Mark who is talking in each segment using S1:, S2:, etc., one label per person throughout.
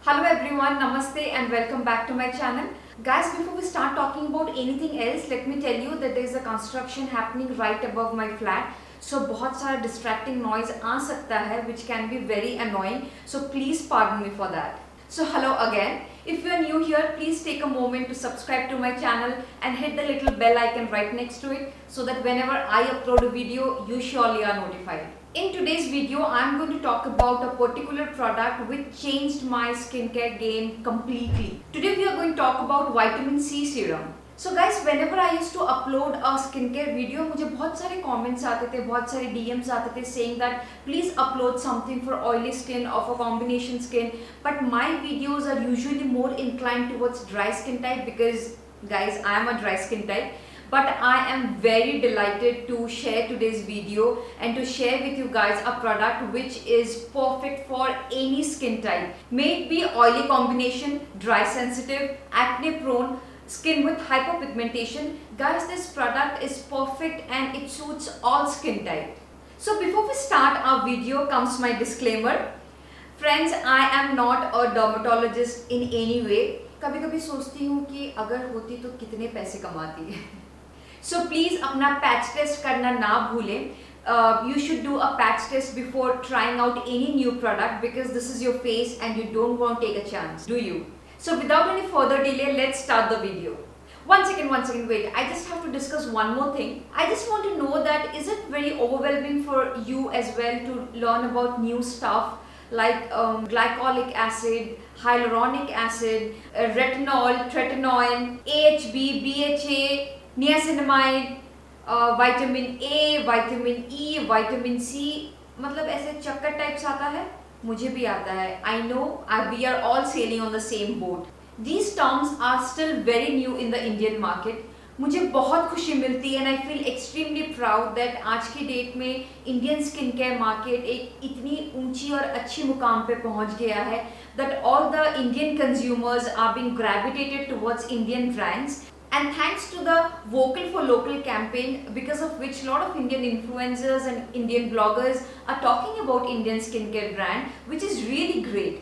S1: Hello everyone, Namaste and welcome back to my channel. Guys, before we start talking about anything else, let me tell you that there is a construction happening right above my flat. So बहुत सारा distracting noise आ सकता है which can be very annoying. So please pardon me for that. So hello again. If you are new here, please take a moment to subscribe to my channel and hit the little bell icon right next to it so that whenever I upload a video, you surely are notified. In today's video, I am going to talk about a particular product which changed my skincare game completely. Today we are going to talk about vitamin C serum. So guys, whenever I used to upload a skincare video, मुझे बहुत सारे comments आते थे, बहुत सारे DMs आते थे saying that please upload something for oily skin or for combination skin. But my videos are usually more inclined towards dry skin type because guys, I am a dry skin type. But I am very delighted to share today's video and to share with you guys a product which is perfect for any skin type. May it be oily combination, dry sensitive, acne prone, skin with hyperpigmentation. Guys, this product is perfect and it suits all skin type. So before we start our video comes my disclaimer. Friends, I am not a dermatologist in any way. कभी कभी सोचती हूँ कि अगर होती तो कितने पैसे कमाती है. So please अपना patch test करना ना भूलें. You should do a patch test before trying out any new product because this is your face and you don't want to take a chance, do you? So without any further delay, let's start the video. One second, wait. I just have to discuss one more thing. I just want to know that is it very overwhelming for you as well to learn about new stuff like glycolic acid, hyaluronic acid, retinol, tretinoin, AHB, BHA, niacinamide, vitamin A, vitamin E, vitamin C, मतलब ऐसे चक्कर types आता है. मुझे भी आता है. I know we are all sailing on the same boat. These terms are still very new in the Indian market. मुझे बहुत खुशी मिलती है and I feel extremely proud that आज की डेट में Indian skincare market एक इतनी ऊंची और अच्छी मुकाम पे पहुंच गया है that all the Indian consumers are being gravitated towards Indian brands. And thanks to the Vocal for Local campaign, because of which a lot of Indian influencers and Indian bloggers are talking about Indian skincare brand, which is really great.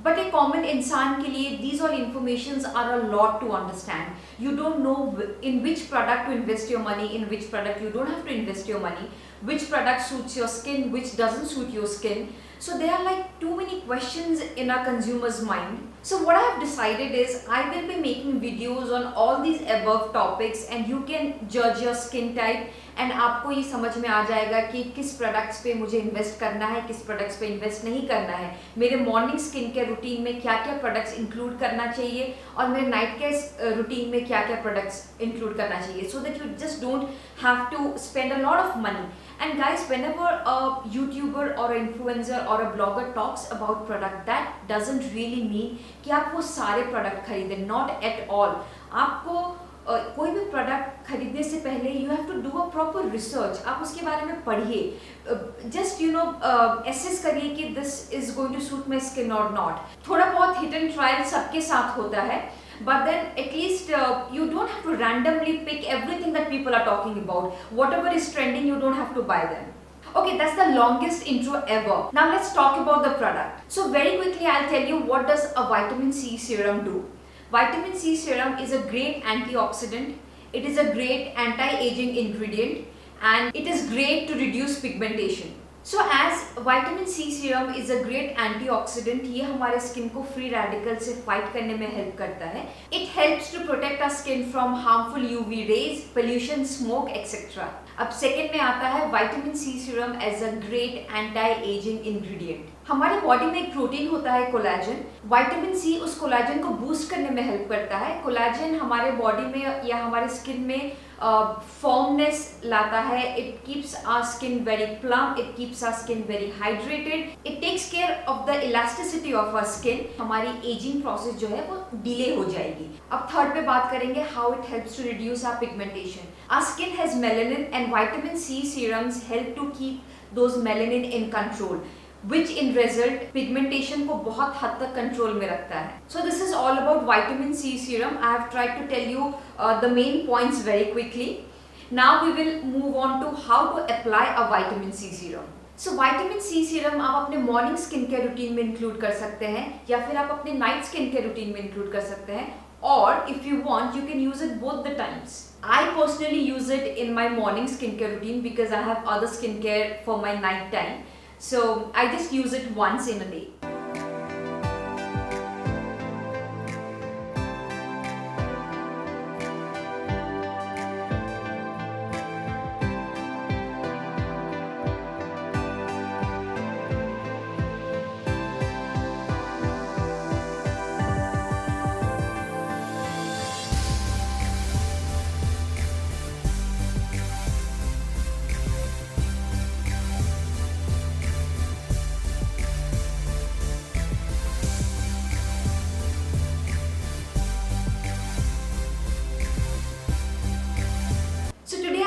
S1: But a common इंसान के लिए these all informations are a lot to understand. You don't know in which product to invest your money, in which product you don't have to invest your money, which product suits your skin, which doesn't suit your skin. So there are like too many questions in our consumer's mind. So what I have decided is I will be making videos on all these above topics and you can judge your skin type and आपको ये समझ में आ जाएगा कि किस products पे मुझे invest करना है, किस प्रोडक्ट्स पे इन्वेस्ट नहीं करना है, मेरे मॉर्निंग स्किन केयर रूटीन में क्या क्या प्रोडक्ट्स इंक्लूड करना चाहिए और मेरे नाइट केयर रूटीन में क्या क्या प्रोडक्ट्स इंक्लूड करना चाहिए, so that you just don't have to spend a lot of money. And guys, whenever a YouTuber or an influencer or a blogger talks about product, that doesn't really mean कि आप वो सारे product खरीदें, not at all. आपको कोई भी product खरीदने से पहले you have to do a proper research. आप उसके बारे में पढ़िए, जस्ट एसेस करिए कि this is going to suit my skin और नॉट. थोड़ा बहुत हिट एंड ट्रायल सबके साथ होता है, but then at least you don't have to randomly pick everything that people are talking about. Whatever is trending, you don't have to buy them. Okay, that's the longest intro ever. Now let's talk about the product. So very quickly I'll tell you what does a vitamin C serum do. Vitamin C serum is a great antioxidant. It is a great anti-aging ingredient and it is great to reduce pigmentation. So as vitamin C serum is a great antioxidant, ये हमारे skin को free radical से fight करने में help करता है. It helps to protect our skin from harmful UV rays, pollution, smoke, etc. अब second में आता है vitamin C serum as a great anti ageing ingredient. हमारी बॉडी में एक प्रोटीन होता है कोलेजन. विटामिन सी उस कोलेजन को बूस्ट करने में हेल्प करता है. कोलेजन हमारे बॉडी में या हमारे स्किन में फॉर्मनेस लाता है. It keeps our skin very plump, it keeps our skin very hydrated, it takes care of the elasticity of our skin. हमारी एजिंग प्रोसेस जो है वो डिले हो जाएगी. अब थर्ड पे बात करेंगे how it helps to reduce our pigmentation. Our skin has melanin and vitamin C serums help to keep those melanin in control, which in result pigmentation को बहुत हद तक कंट्रोल में रखता है. So this is all about vitamin C serum. I have tried to tell you the main points very quickly. Now we will move on to how to apply a vitamin C serum. So vitamin C serum आप अपने morning skin care routine में include कर सकते हैं या फिर आप अपने नाइट स्किन केयर रूटीन में इंक्लूड कर सकते हैं, और if you want you can use it both the times. I personally use it in my morning skincare routine because I have other skincare for my night time. So I just use it once in a day.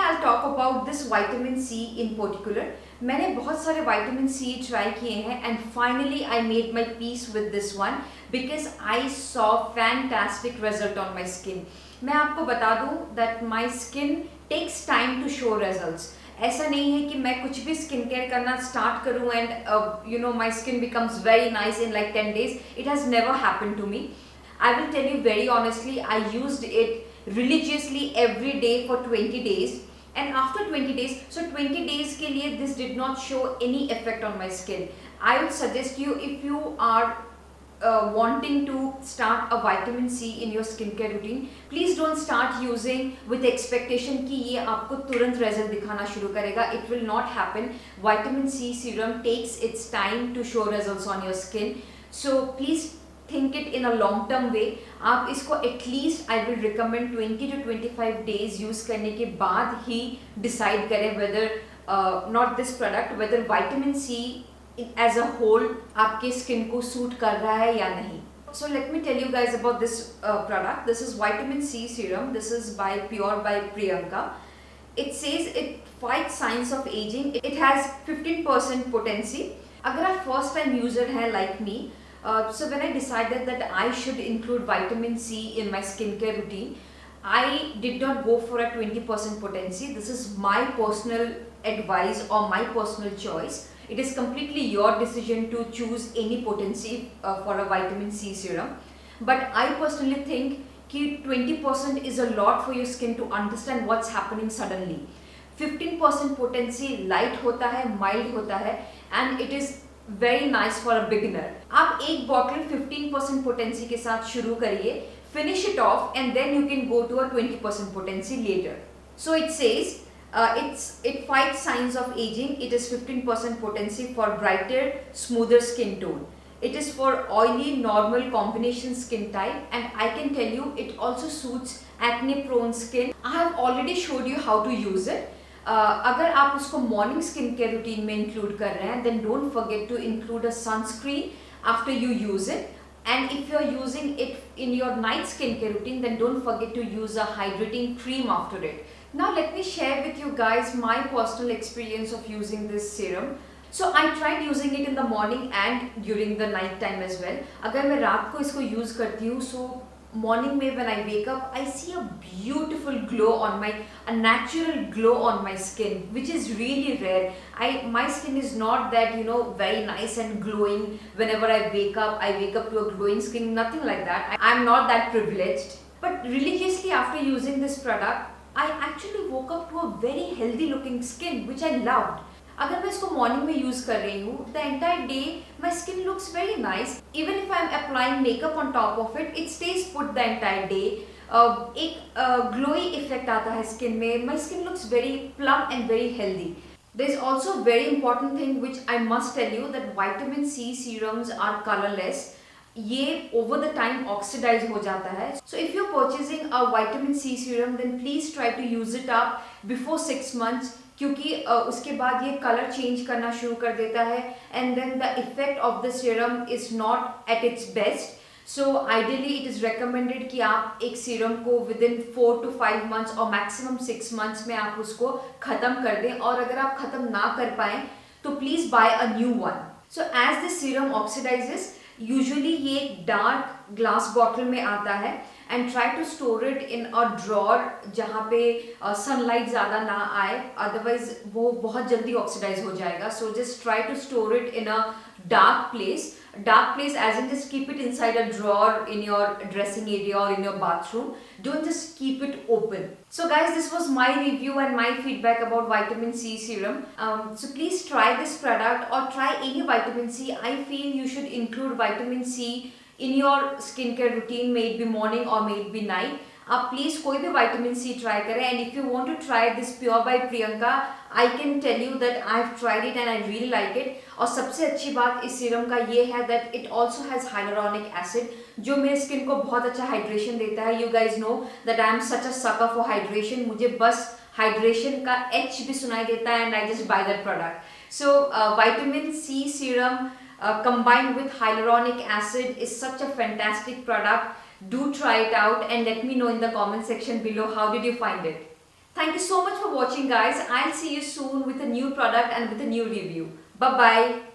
S1: I'll talk about this vitamin C in particular. मैंने बहुत सारे vitamin C try किए हैं and finally I made my peace with this one because I saw fantastic result on my skin. मैं आपको बता दूं that my skin takes time to show results. ऐसा नहीं है कि मैं कुछ भी स्किन केयर करना स्टार्ट करूं and my skin becomes very nice in like 10 days. It has never happened to me. I will tell you very honestly, I used it religiously every day for 20 days. And after 20 days, so 20 days के लिए this did not show any effect on my skin. I would suggest you, if you are wanting to start a vitamin C in your skincare routine, please don't start using with expectation कि ये आपको तुरंत result दिखाना शुरू करेगा. It will not happen. Vitamin C serum takes its time to show results on your skin. So please think it in a long term way. आप इसको at least I will recommend 20 to 25 days use करने के बाद ही decide करें whether not this product, whether vitamin C as a whole आपके skin को suit कर रहा है या नहीं. So let me tell you guys about this product. This is vitamin C serum. This is by Pure by Priyanka. It says it fights signs of aging. It has 15% potency. अगर आप first time user हैं like me, so when I decided that I should include vitamin C in my skincare routine, I did not go for a 20% potency. This is my personal advice or my personal choice. It is completely your decision to choose any potency for a vitamin C serum. But I personally think that 20% is a lot for your skin to understand what's happening suddenly. 15% potency light होता है, mild होता है, and it is very nice for a beginner. आप एक bottle 15% potency के साथ शुरू करिए, finish it off and then you can go to a 20% potency later. So it says it fights signs of aging. It is 15% potency for brighter, smoother skin tone. It is for oily, normal combination skin type, and I can tell you it also suits acne prone skin. I have already showed you how to use it. अगर आप उसको morning skin care routine में include कर रहे हैं, then don't forget to include a sunscreen after you use it. And if you are using it in your night skincare routine, then don't forget to use a hydrating cream after it. Now let me share with you guys my personal experience of using this serum. So I tried using it in the morning and during the night time as well. अगर मैं रात को इसको use करती हूँ, so morning में when I wake up, I see a beautiful glow on a natural glow on my skin, which is really rare. My skin is not that very nice and glowing. Whenever I wake up to a glowing skin, nothing like that. I'm not that privileged. But religiously after using this product, I actually woke up to a very healthy looking skin, which I loved. अगर मैं इसको morning में use कर रही हूँ, the entire day my skin looks very nice. Even if I am applying makeup on top of it, it stage put the entire day. एक glowy effect आता है स्किन में. My skin looks very plum and very healthy. There is also a very important thing which I must tell you, that vitamin C serums are colorless. ये over the time oxidize हो जाता है. So if you're purchasing a vitamin C serum, then please try to use it up before 6 months. क्योंकि उसके बाद ये colour change करना शुरू कर देता है, and then the effect of the serum is not at its best. So ideally it is recommended कि आप एक सीरम को विद इन 4 to 5 months और मैक्सिमम 6 months में आप उसको ख़त्म कर दें. और अगर आप ख़त्म ना कर पाएँ तो please buy a new one. So as this serum oxidizes, usually ये एक डार्क ग्लास बॉटल में आता है and try to store it in a drawer जहाँ पे सनलाइट ज़्यादा ना आए, अदरवाइज वो बहुत जल्दी ऑक्सीडाइज हो जाएगा. So just try to store it in a dark place as in just keep it inside a drawer in your dressing area or in your bathroom. Don't just keep it open. So guys, this was my review and my feedback about vitamin C serum. So please try this product or try any vitamin C. I feel you should include vitamin C in your skincare routine, may it be morning or may it be night. आप please कोई भी vitamin C try करें. And if you want to try this pure by Priyanka, I can tell you that I have tried it and I really like it. और सबसे अच्छी बात इस serum का ये है that it also has hyaluronic acid, जो मेरे स्किन को बहुत अच्छा हाइड्रेशन देता है. You guys know that I am such a sucker for hydration. मुझे बस हाइड्रेशन का एच भी सुनाई देता है and I just buy that product. So vitamin C serum combined with hyaluronic acid is such a fantastic product. Do try it out and let me know in the comment section below how did you find it. Thank you so much for watching guys. I'll see you soon with a new product and with a new review. Bye bye.